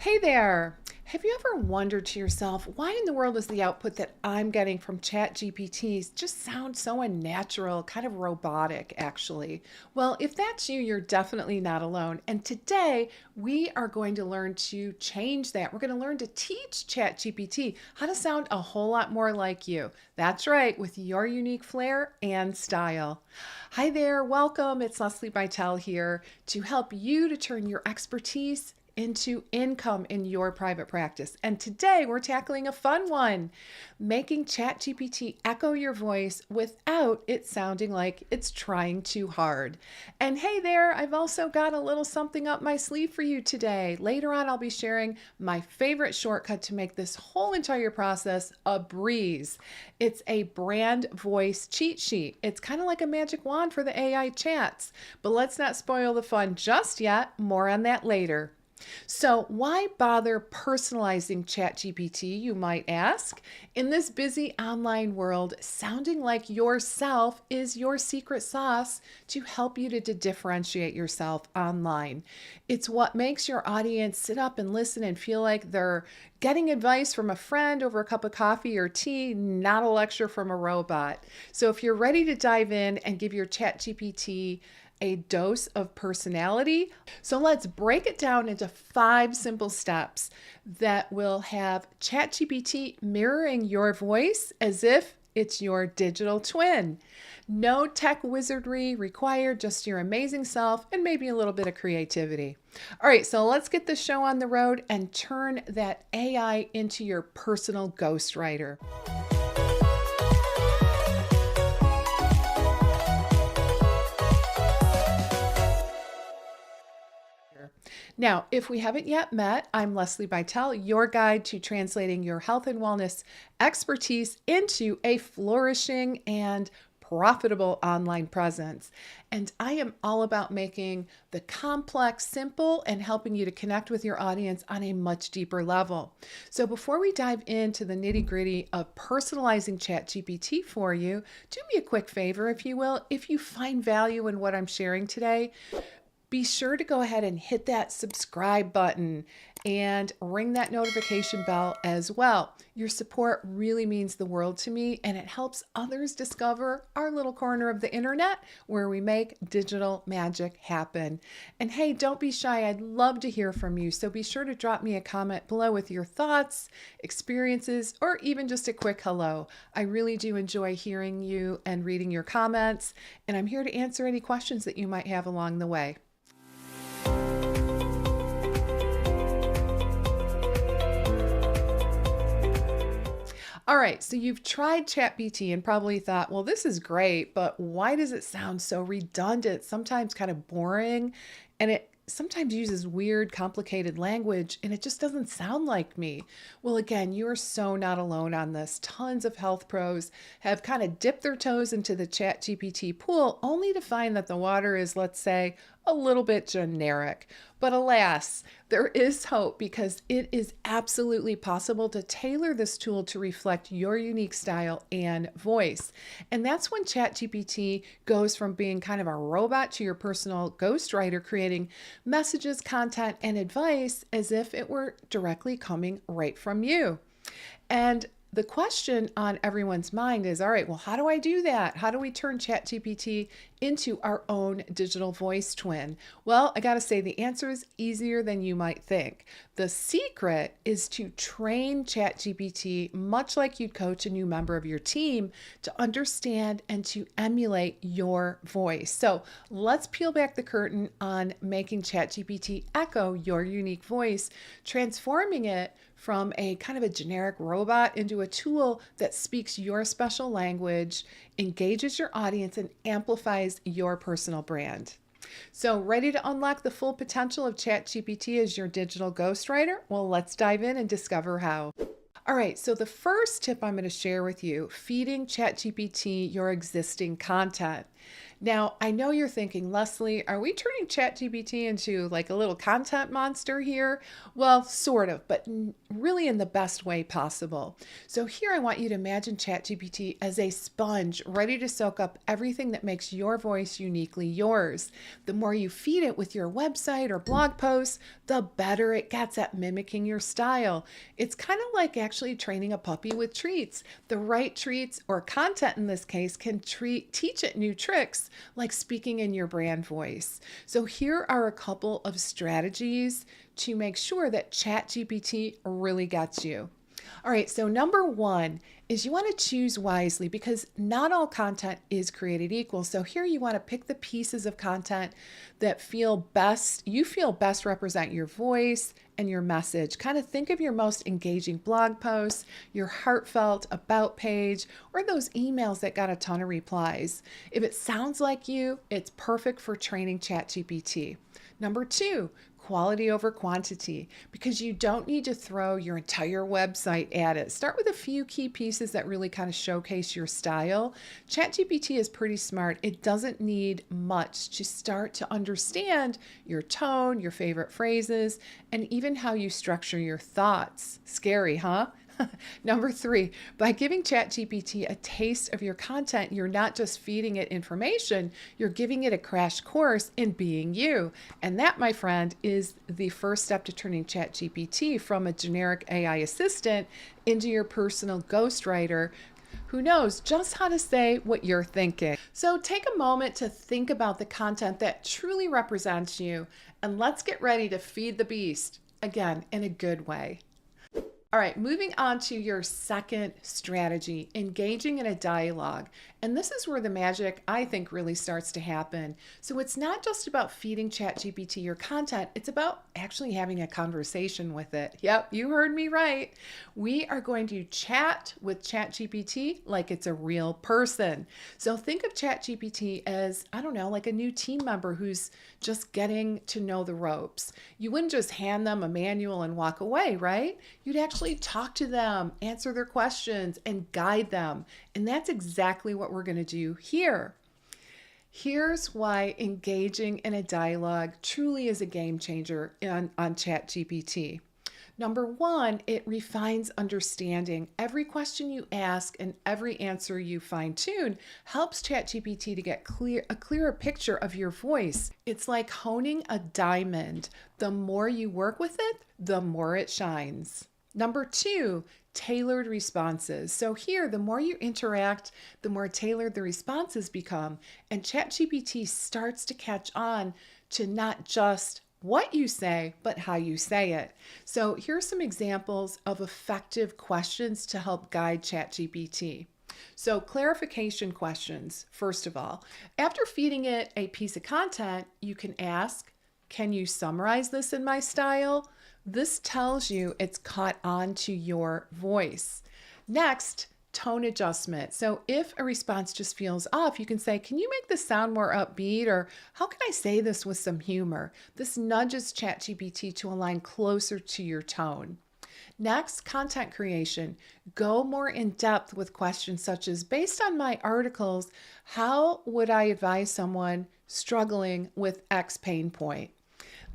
Hey there! Have you ever wondered to yourself, why in the world does the output that I'm getting from ChatGPT just sound so unnatural, kind of robotic, actually? Well, if that's you, you're definitely not alone. And today we are going to learn to change that. We're going to learn to teach ChatGPT how to sound a whole lot more like you. That's right, with your unique flair and style. Hi there, welcome. It's Lesli Bitel here to help you to turn your expertise into income in your private practice. And today we're tackling a fun one, making ChatGPT echo your voice without it sounding like it's trying too hard. And hey there, I've also got a little something up my sleeve for you today. Later on, I'll be sharing my favorite shortcut to make this whole entire process a breeze. It's a brand voice cheat sheet. It's kind of like a magic wand for the AI chats, but let's not spoil the fun just yet. More on that later. So, why bother personalizing ChatGPT, you might ask? In this busy online world, sounding like yourself is your secret sauce to help you to differentiate yourself online. It's what makes your audience sit up and listen and feel like they're getting advice from a friend over a cup of coffee or tea, not a lecture from a robot. So, if you're ready to dive in and give your ChatGPT a dose of personality. So let's break it down into 5 simple steps that will have ChatGPT mirroring your voice as if it's your digital twin. No tech wizardry required, just your amazing self and maybe a little bit of creativity. All right, so let's get the show on the road and turn that AI into your personal ghostwriter. Now, if we haven't yet met, I'm Lesli Bitel, your guide to translating your health and wellness expertise into a flourishing and profitable online presence. And I am all about making the complex simple and helping you to connect with your audience on a much deeper level. So before we dive into the nitty-gritty of personalizing ChatGPT for you, do me a quick favor, if you will. If you find value in what I'm sharing today, be sure to go ahead and hit that subscribe button and ring that notification bell as well. Your support really means the world to me, and it helps others discover our little corner of the internet where we make digital magic happen. And hey, don't be shy. I'd love to hear from you. So be sure to drop me a comment below with your thoughts, experiences, or even just a quick hello. I really do enjoy hearing you and reading your comments, and I'm here to answer any questions that you might have along the way. All right, so you've tried ChatGPT and probably thought, well, this is great, but why does it sound so redundant, sometimes kind of boring, and it sometimes uses weird, complicated language, and it just doesn't sound like me? Well, again, you are so not alone on this. Tons of health pros have kind of dipped their toes into the ChatGPT pool only to find that the water is, let's say, a little bit generic. But alas, there is hope because it is absolutely possible to tailor this tool to reflect your unique style and voice. And that's when ChatGPT goes from being kind of a robot to your personal ghostwriter, creating messages, content, and advice as if it were directly coming right from you. And the question on everyone's mind is, all right, well, how do I do that? How do we turn ChatGPT into our own digital voice twin? Well, I got to say the answer is easier than you might think. The secret is to train ChatGPT much like you'd coach a new member of your team to understand and to emulate your voice. So let's peel back the curtain on making ChatGPT echo your unique voice, transforming it from a kind of a generic robot into a tool that speaks your special language, engages your audience, and amplifies your personal brand. So, ready to unlock the full potential of ChatGPT as your digital ghostwriter? Well, let's dive in and discover how. All right, so the first tip I'm going to share with you, feeding ChatGPT your existing content. Now, I know you're thinking, Leslie, are we turning ChatGPT into like a little content monster here? Well, sort of, but really in the best way possible. So here I want you to imagine ChatGPT as a sponge ready to soak up everything that makes your voice uniquely yours. The more you feed it with your website or blog posts, the better it gets at mimicking your style. It's kind of like actually training a puppy with treats. The right treats, or content in this case, can teach it new tricks like speaking in your brand voice. So here are a couple of strategies to make sure that ChatGPT really gets you. All right, so number one is you want to choose wisely because not all content is created equal. So here you want to pick the pieces of content that you feel best represent your voice and your message. Kind of think of your most engaging blog posts, your heartfelt about page, or those emails that got a ton of replies. If it sounds like you, it's perfect for training ChatGPT. Number two, quality over quantity, because you don't need to throw your entire website at it. Start with a few key pieces that really kind of showcase your style. ChatGPT is pretty smart. It doesn't need much to start to understand your tone, your favorite phrases, and even how you structure your thoughts. Scary, huh? Number three, by giving ChatGPT a taste of your content, you're not just feeding it information, you're giving it a crash course in being you. And that, my friend, is the first step to turning ChatGPT from a generic AI assistant into your personal ghostwriter who knows just how to say what you're thinking. So take a moment to think about the content that truly represents you, and let's get ready to feed the beast, again, in a good way. All right, moving on to your second strategy, engaging in a dialogue. And this is where the magic, I think, really starts to happen. So it's not just about feeding ChatGPT your content, it's about actually having a conversation with it. Yep, you heard me right. We are going to chat with ChatGPT like it's a real person. So think of ChatGPT as, I don't know, like a new team member who's just getting to know the ropes. You wouldn't just hand them a manual and walk away, right? You'd actually talk to them, answer their questions, and guide them. And that's exactly what we're going to do here. Here's why engaging in a dialogue truly is a game changer on ChatGPT. Number one, it refines understanding. Every question you ask and every answer you fine-tune helps ChatGPT to get a clearer picture of your voice. It's like honing a diamond. The more you work with it, the more it shines. Number two, tailored responses. So here, the more you interact, the more tailored the responses become. And ChatGPT starts to catch on to not just what you say, but how you say it. So here's some examples of effective questions to help guide ChatGPT. So clarification questions, first of all. After feeding it a piece of content, you can ask, can you summarize this in my style? This tells you it's caught on to your voice. Next, tone adjustment. So if a response just feels off, you can say, can you make this sound more upbeat? Or how can I say this with some humor? This nudges ChatGPT to align closer to your tone. Next, content creation. Go more in depth with questions such as, based on my articles, how would I advise someone struggling with X pain point?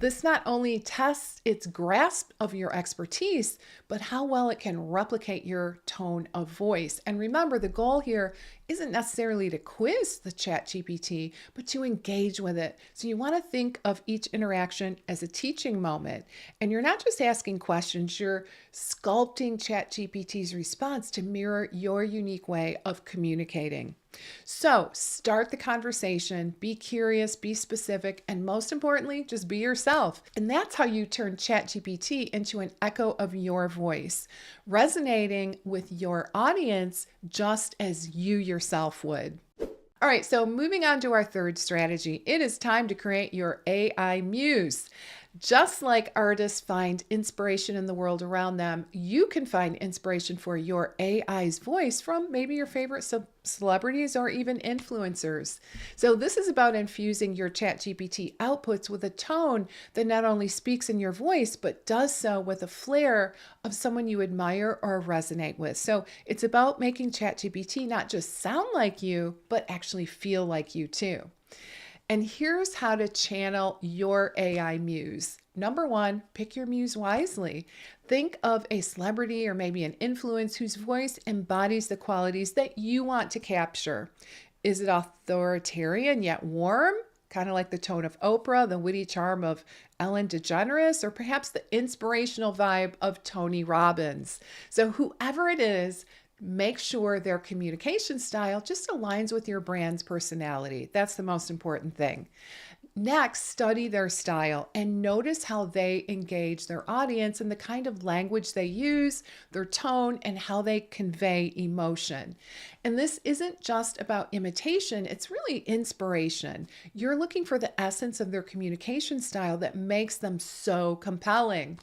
This not only tests its grasp of your expertise, but how well it can replicate your tone of voice. And remember, the goal here isn't necessarily to quiz the ChatGPT, but to engage with it. So you want to think of each interaction as a teaching moment. And you're not just asking questions, you're sculpting ChatGPT's response to mirror your unique way of communicating. So start the conversation, be curious, be specific, and most importantly, just be yourself. And that's how you turn ChatGPT into an echo of your voice, resonating with your audience just as you yourself would. All right, so moving on to our third strategy, it is time to create your AI Muse. Just like artists find inspiration in the world around them, you can find inspiration for your AI's voice from maybe your favorite celebrities or even influencers. So, this is about infusing your ChatGPT outputs with a tone that not only speaks in your voice, but does so with a flair of someone you admire or resonate with. So, it's about making ChatGPT not just sound like you, but actually feel like you too. And here's how to channel your AI muse. Number one, pick your muse wisely. Think of a celebrity or maybe an influence whose voice embodies the qualities that you want to capture. Is it authoritarian yet warm? Kind of like the tone of Oprah, the witty charm of Ellen DeGeneres, or perhaps the inspirational vibe of Tony Robbins. So, whoever it is, make sure their communication style just aligns with your brand's personality. That's the most important thing. Next, study their style and notice how they engage their audience and the kind of language they use, their tone, and how they convey emotion. And this isn't just about imitation, it's really inspiration. You're looking for the essence of their communication style that makes them so compelling.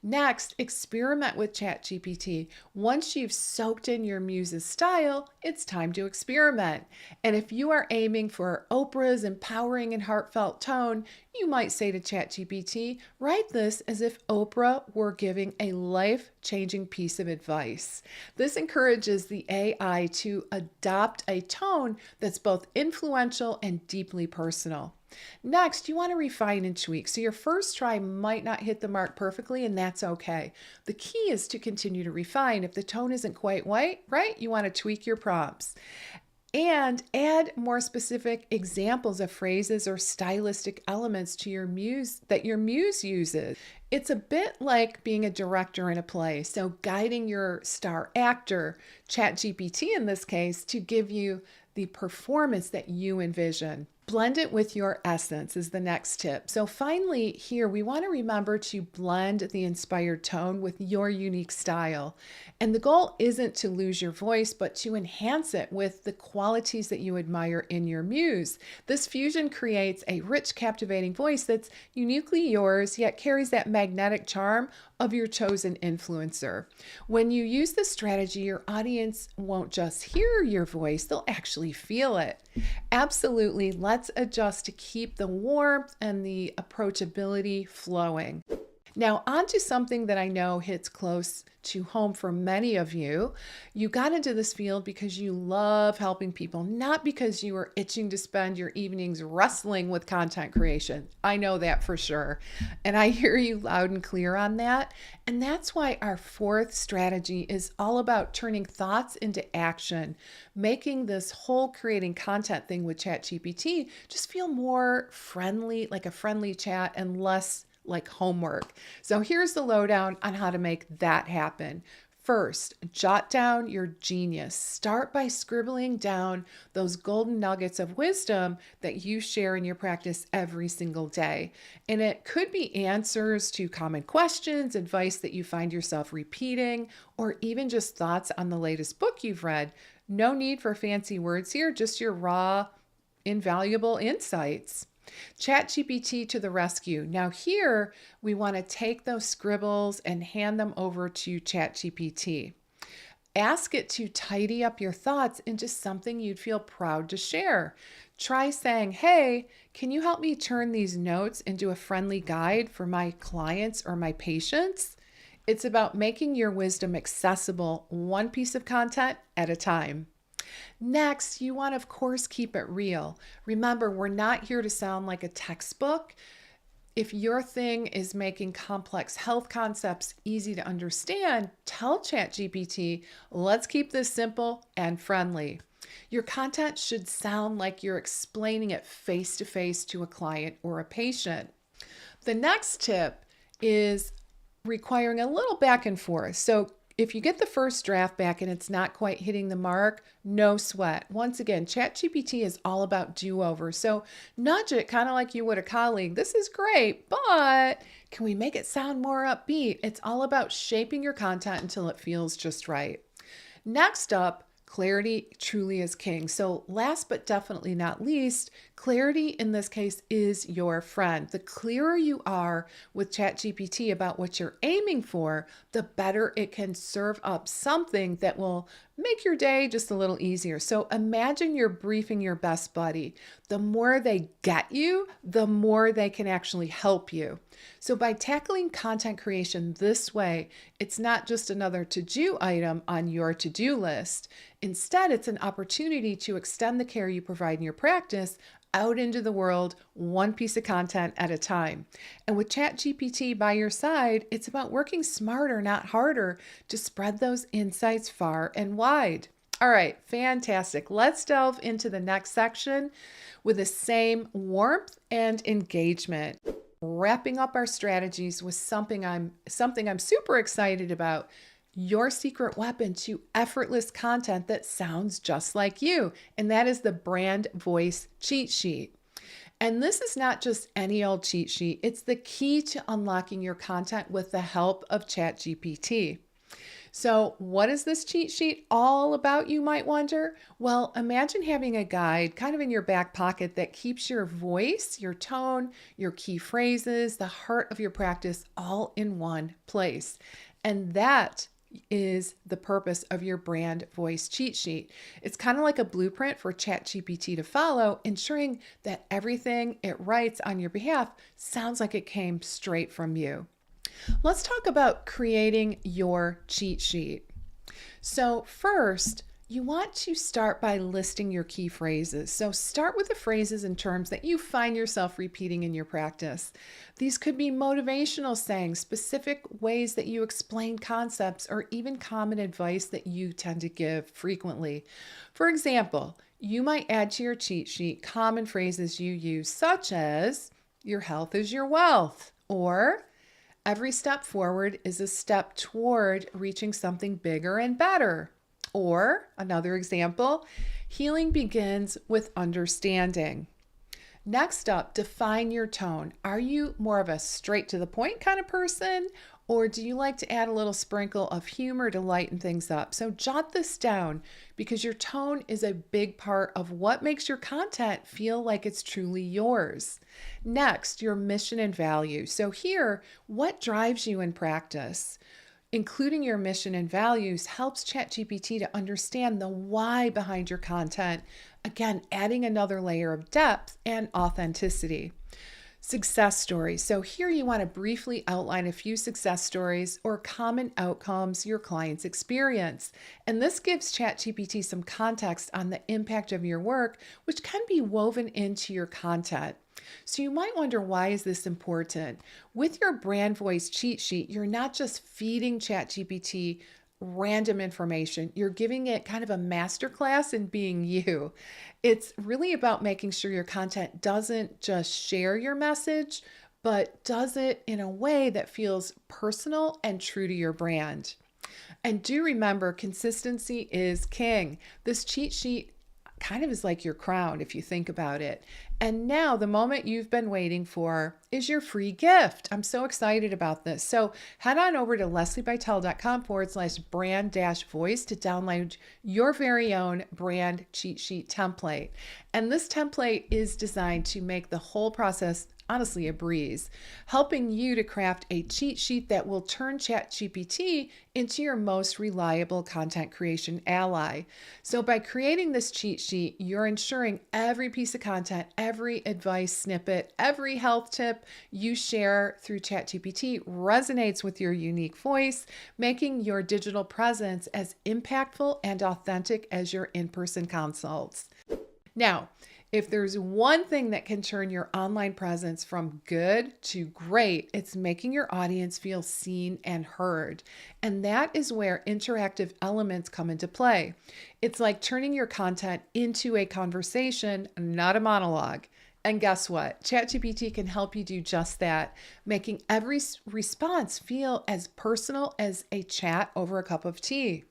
Next, experiment with ChatGPT. Once you've soaked in your muse's style, it's time to experiment. And if you are aiming for Oprah's empowering and heartfelt tone, you might say to ChatGPT, write this as if Oprah were giving a life-changing piece of advice. This encourages the AI to adopt a tone that's both influential and deeply personal. Next, you want to refine and tweak. So your first try might not hit the mark perfectly, and that's okay. The key is to continue to refine. If the tone isn't quite right, you want to tweak your prompts. And add more specific examples of phrases or stylistic elements to your muse that your muse uses. It's a bit like being a director in a play. So guiding your star actor, ChatGPT in this case, to give you the performance that you envision. Blend it with your essence is the next tip. So finally, here we want to remember to blend the inspired tone with your unique style. And the goal isn't to lose your voice, but to enhance it with the qualities that you admire in your muse. This fusion creates a rich, captivating voice that's uniquely yours, yet carries that magnetic charm of your chosen influencer. When you use this strategy, your audience won't just hear your voice, they'll actually feel it. Absolutely, let's adjust to keep the warmth and the approachability flowing. Now, on to something that I know hits close to home for many of you. You got into this field because you love helping people, not because you were itching to spend your evenings wrestling with content creation. I know that for sure. And I hear you loud and clear on that. And that's why our fourth strategy is all about turning thoughts into action, making this whole creating content thing with ChatGPT just feel more friendly, like a friendly chat, and less like homework. So here's the lowdown on how to make that happen. First, jot down your genius. Start by scribbling down those golden nuggets of wisdom that you share in your practice every single day. And it could be answers to common questions, advice that you find yourself repeating, or even just thoughts on the latest book you've read. No need for fancy words here, just your raw, invaluable insights. ChatGPT to the rescue. Now here, we want to take those scribbles and hand them over to ChatGPT. Ask it to tidy up your thoughts into something you'd feel proud to share. Try saying, hey, can you help me turn these notes into a friendly guide for my clients or my patients? It's about making your wisdom accessible, one piece of content at a time. Next, you want to, of course, keep it real. Remember, we're not here to sound like a textbook. If your thing is making complex health concepts easy to understand, tell ChatGPT, let's keep this simple and friendly. Your content should sound like you're explaining it face to face to a client or a patient. The next tip is requiring a little back and forth. So if you get the first draft back and it's not quite hitting the mark, no sweat. Once again, ChatGPT is all about do-over. So nudge it kind of like you would a colleague. This is great, but can we make it sound more upbeat? It's all about shaping your content until it feels just right. Next up, clarity truly is king. So last but definitely not least, Clarity in this case is your friend. The clearer you are with ChatGPT about what you're aiming for, the better it can serve up something that will make your day just a little easier. So imagine you're briefing your best buddy. The more they get you, the more they can actually help you. So by tackling content creation this way, it's not just another to-do item on your to-do list. Instead, it's an opportunity to extend the care you provide in your practice out into the world, one piece of content at a time. And with ChatGPT by your side, it's about working smarter, not harder, to spread those insights far and wide. All right, fantastic. Let's delve into the next section with the same warmth and engagement. Wrapping up our strategies with something I'm super excited about. Your secret weapon to effortless content that sounds just like you, and that is the brand voice cheat sheet. And this is not just any old cheat sheet. It's the key to unlocking your content with the help of ChatGPT. So what is this cheat sheet all about, you might wonder? Well, imagine having a guide kind of in your back pocket that keeps your voice, your tone, your key phrases, the heart of your practice all in one place. And that is the purpose of your brand voice cheat sheet. It's kind of like a blueprint for ChatGPT to follow, ensuring that everything it writes on your behalf sounds like it came straight from you. Let's talk about creating your cheat sheet. So first, you want to start by listing your key phrases. So start with the phrases and terms that you find yourself repeating in your practice. These could be motivational sayings, specific ways that you explain concepts, or even common advice that you tend to give frequently. For example, you might add to your cheat sheet common phrases you use, such as, "Your health is your wealth," or "Every step forward is a step toward reaching something bigger and better." Or another example, "Healing begins with understanding." Next up, define your tone. Are you more of a straight to the point kind of person, or do you like to add a little sprinkle of humor to lighten things up? So jot this down, because your tone is a big part of what makes your content feel like it's truly yours. Next, your mission and value. So here, what drives you in practice? Including your mission and values helps ChatGPT to understand the why behind your content. Again, adding another layer of depth and authenticity. Success stories. So here you want to briefly outline a few success stories or common outcomes your clients experience. And this gives ChatGPT some context on the impact of your work, which can be woven into your content. So you might wonder, why is this important? With your brand voice cheat sheet, you're not just feeding ChatGPT random information. You're giving it kind of a masterclass in being you. It's really about making sure your content doesn't just share your message, but does it in a way that feels personal and true to your brand. And do remember, consistency is king. This cheat sheet kind of is like your crown if you think about it. And now the moment you've been waiting for is your free gift. I'm so excited about this. So head on over to leslibitel.com/brand-voice to download your very own brand cheat sheet template. And this template is designed to make the whole process honestly a breeze, helping you to craft a cheat sheet that will turn ChatGPT into your most reliable content creation ally. So by creating this cheat sheet, you're ensuring every piece of content, every advice snippet, every health tip you share through ChatGPT resonates with your unique voice, making your digital presence as impactful and authentic as your in-person consults. Now, if there's one thing that can turn your online presence from good to great, it's making your audience feel seen and heard. And that is where interactive elements come into play. It's like turning your content into a conversation, not a monologue. And guess what? ChatGPT can help you do just that, making every response feel as personal as a chat over a cup of tea.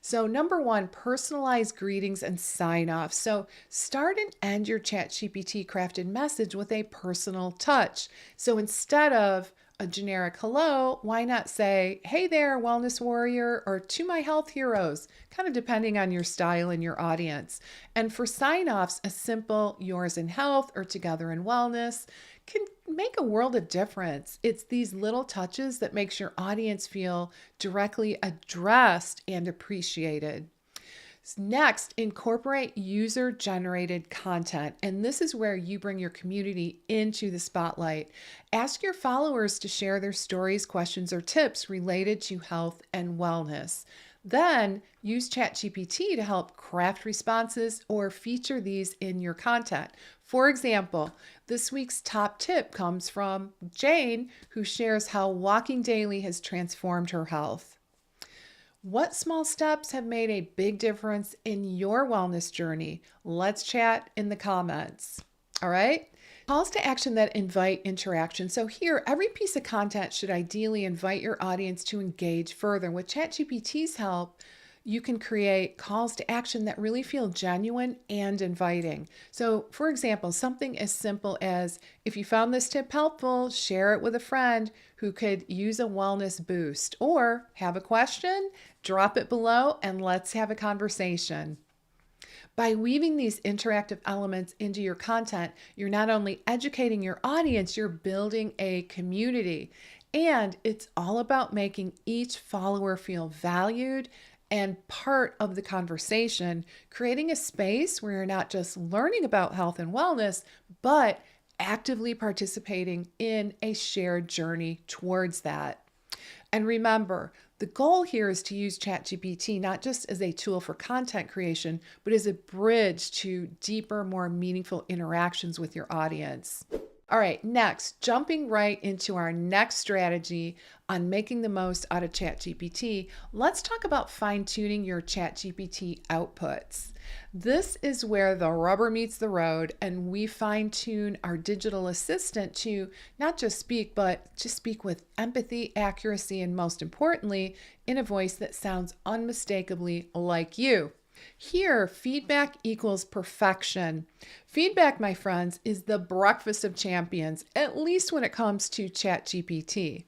So number one, personalized greetings and sign-off. So start and end your ChatGPT crafted message with a personal touch. So instead of a generic hello, why not say, hey there, wellness warrior, or to my health heroes, kind of depending on your style and your audience. And for sign offs, a simple yours in health or together in wellness can make a world of difference. It's these little touches that makes your audience feel directly addressed and appreciated. Next, incorporate user-generated content. And this is where you bring your community into the spotlight. Ask your followers to share their stories, questions, or tips related to health and wellness. Then use ChatGPT to help craft responses or feature these in your content. For example, this week's top tip comes from Jane, who shares how walking daily has transformed her health. What small steps have made a big difference in your wellness journey? Let's chat in the comments. All right. Calls to action that invite interaction. So here, every piece of content should ideally invite your audience to engage further. With ChatGPT's help, you can create calls to action that really feel genuine and inviting. So, for example, something as simple as, if you found this tip helpful, share it with a friend who could use a wellness boost, or have a question, drop it below and let's have a conversation. By weaving these interactive elements into your content, you're not only educating your audience, you're building a community. And it's all about making each follower feel valued and part of the conversation, creating a space where you're not just learning about health and wellness, but actively participating in a shared journey towards that. And remember, the goal here is to use ChatGPT not just as a tool for content creation, but as a bridge to deeper, more meaningful interactions with your audience. All right, next, jumping right into our next strategy on making the most out of ChatGPT, let's talk about fine-tuning your ChatGPT outputs. This is where the rubber meets the road, and we fine-tune our digital assistant to not just speak, but to speak with empathy, accuracy, and most importantly, in a voice that sounds unmistakably like you. Here, feedback equals perfection. Feedback, my friends, is the breakfast of champions, at least when it comes to ChatGPT.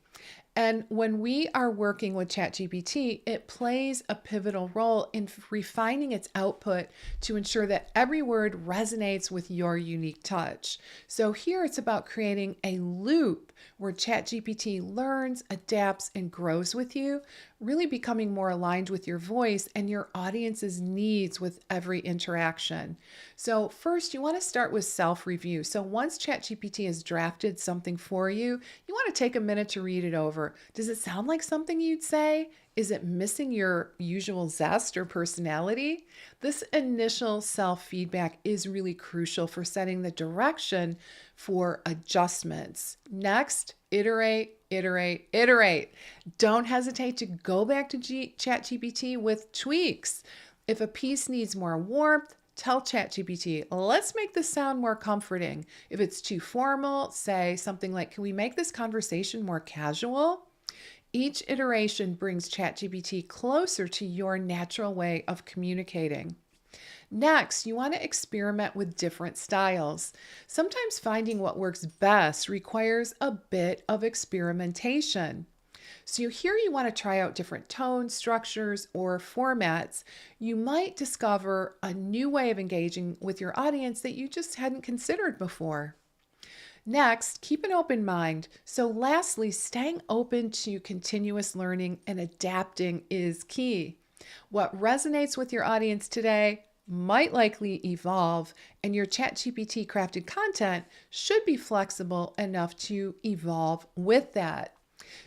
And when we are working with ChatGPT, it plays a pivotal role in refining its output to ensure that every word resonates with your unique touch. So here it's about creating a loop where ChatGPT learns, adapts, and grows with you, really becoming more aligned with your voice and your audience's needs with every interaction. So first, you want to start with self-review. So once ChatGPT has drafted something for you, you want to take a minute to read it over. Does it sound like something you'd say? Is it missing your usual zest or personality? This initial self-feedback is really crucial for setting the direction for adjustments. Next, iterate, iterate, iterate. Don't hesitate to go back to ChatGPT with tweaks. If a piece needs more warmth, tell ChatGPT, let's make this sound more comforting. If it's too formal, say something like, can we make this conversation more casual? Each iteration brings ChatGPT closer to your natural way of communicating. Next, you want to experiment with different styles. Sometimes finding what works best requires a bit of experimentation. So here you want to try out different tones, structures, or formats. You might discover a new way of engaging with your audience that you just hadn't considered before. Next, keep an open mind. So lastly, staying open to continuous learning and adapting is key. What resonates with your audience today might likely evolve, and your ChatGPT crafted content should be flexible enough to evolve with that.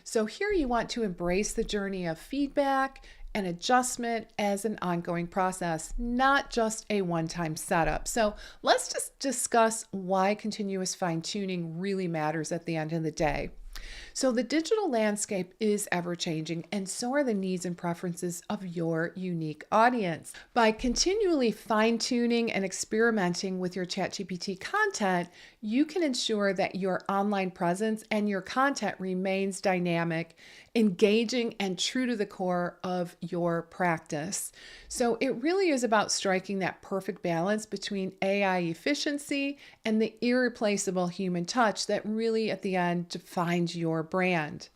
So here you want to embrace the journey of feedback and adjustment as an ongoing process, not just a one-time setup. So let's just discuss why continuous fine-tuning really matters at the end of the day. So the digital landscape is ever-changing, and so are the needs and preferences of your unique audience. By continually fine-tuning and experimenting with your ChatGPT content, you can ensure that your online presence and your content remains dynamic, engaging, and true to the core of your practice. So it really is about striking that perfect balance between AI efficiency and the irreplaceable human touch that really at the end defines your brand.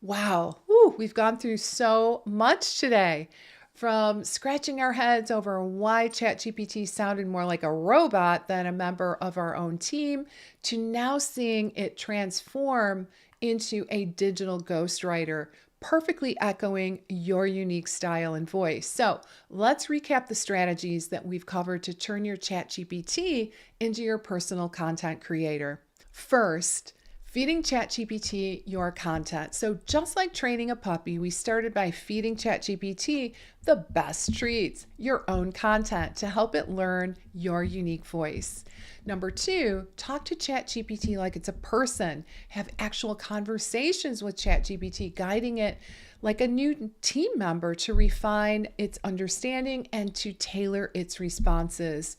Wow, whew, we've gone through so much today. From scratching our heads over why ChatGPT sounded more like a robot than a member of our own team, to now seeing it transform into a digital ghostwriter, perfectly echoing your unique style and voice. So let's recap the strategies that we've covered to turn your ChatGPT into your personal content creator. First, feeding ChatGPT your content. So just like training a puppy, we started by feeding ChatGPT the best treats, your own content, to help it learn your unique voice. Number two, talk to ChatGPT like it's a person. Have actual conversations with ChatGPT, guiding it like a new team member to refine its understanding and to tailor its responses.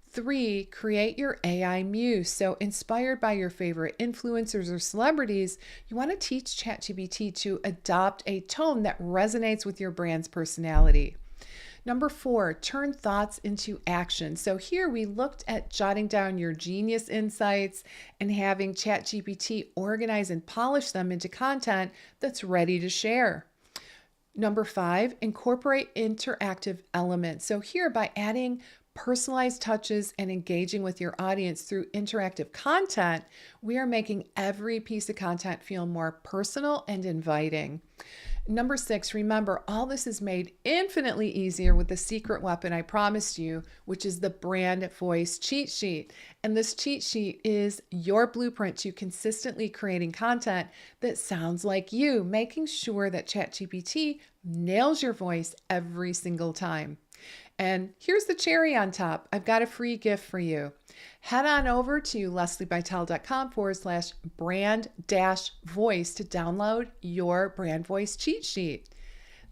Three, create your AI Muse. So inspired by your favorite influencers or celebrities, you want to teach ChatGPT to adopt a tone that resonates with your brand's personality. Number four, turn thoughts into action. So here we looked at jotting down your genius insights and having ChatGPT organize and polish them into content that's ready to share. Number five, incorporate interactive elements. So here, by adding personalized touches and engaging with your audience through interactive content, we are making every piece of content feel more personal and inviting. Number six, remember, all this is made infinitely easier with the secret weapon I promised you, which is the brand voice cheat sheet. And this cheat sheet is your blueprint to consistently creating content that sounds like you, making sure that ChatGPT nails your voice every single time. And here's the cherry on top. I've got a free gift for you. Head on over to lesliebitel.com/brand-voice to download your brand voice cheat sheet.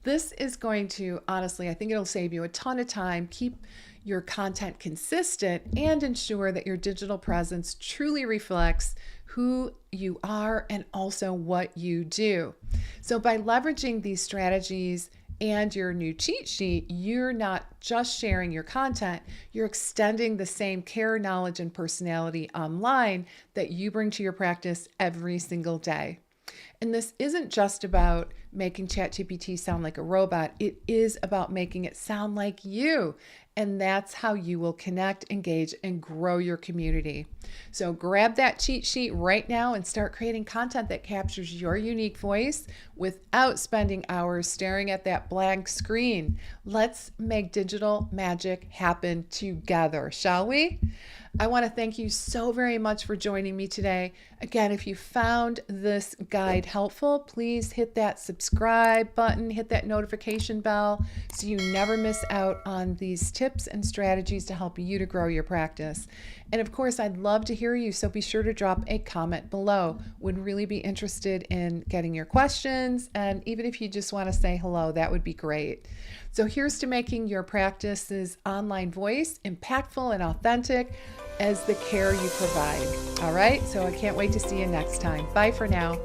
This is going to, honestly, I think it'll save you a ton of time, keep your content consistent, and ensure that your digital presence truly reflects who you are and also what you do. So by leveraging these strategies and your new cheat sheet, you're not just sharing your content, you're extending the same care, knowledge, and personality online that you bring to your practice every single day. And this isn't just about making ChatGPT sound like a robot. It is about making it sound like you. And that's how you will connect, engage, and grow your community. So grab that cheat sheet right now and start creating content that captures your unique voice without spending hours staring at that blank screen. Let's make digital magic happen together, shall we? I want to thank you so very much for joining me today. Again, if you found this guide helpful, please hit that subscribe button, hit that notification bell so you never miss out on these tips and strategies to help you to grow your practice. And of course, I'd love to hear you, so be sure to drop a comment below. Would really be interested in getting your questions, and even if you just want to say hello, that would be great. So here's to making your practice's online voice impactful and authentic as the care you provide. All right, so I can't wait to see you next time. Bye for now.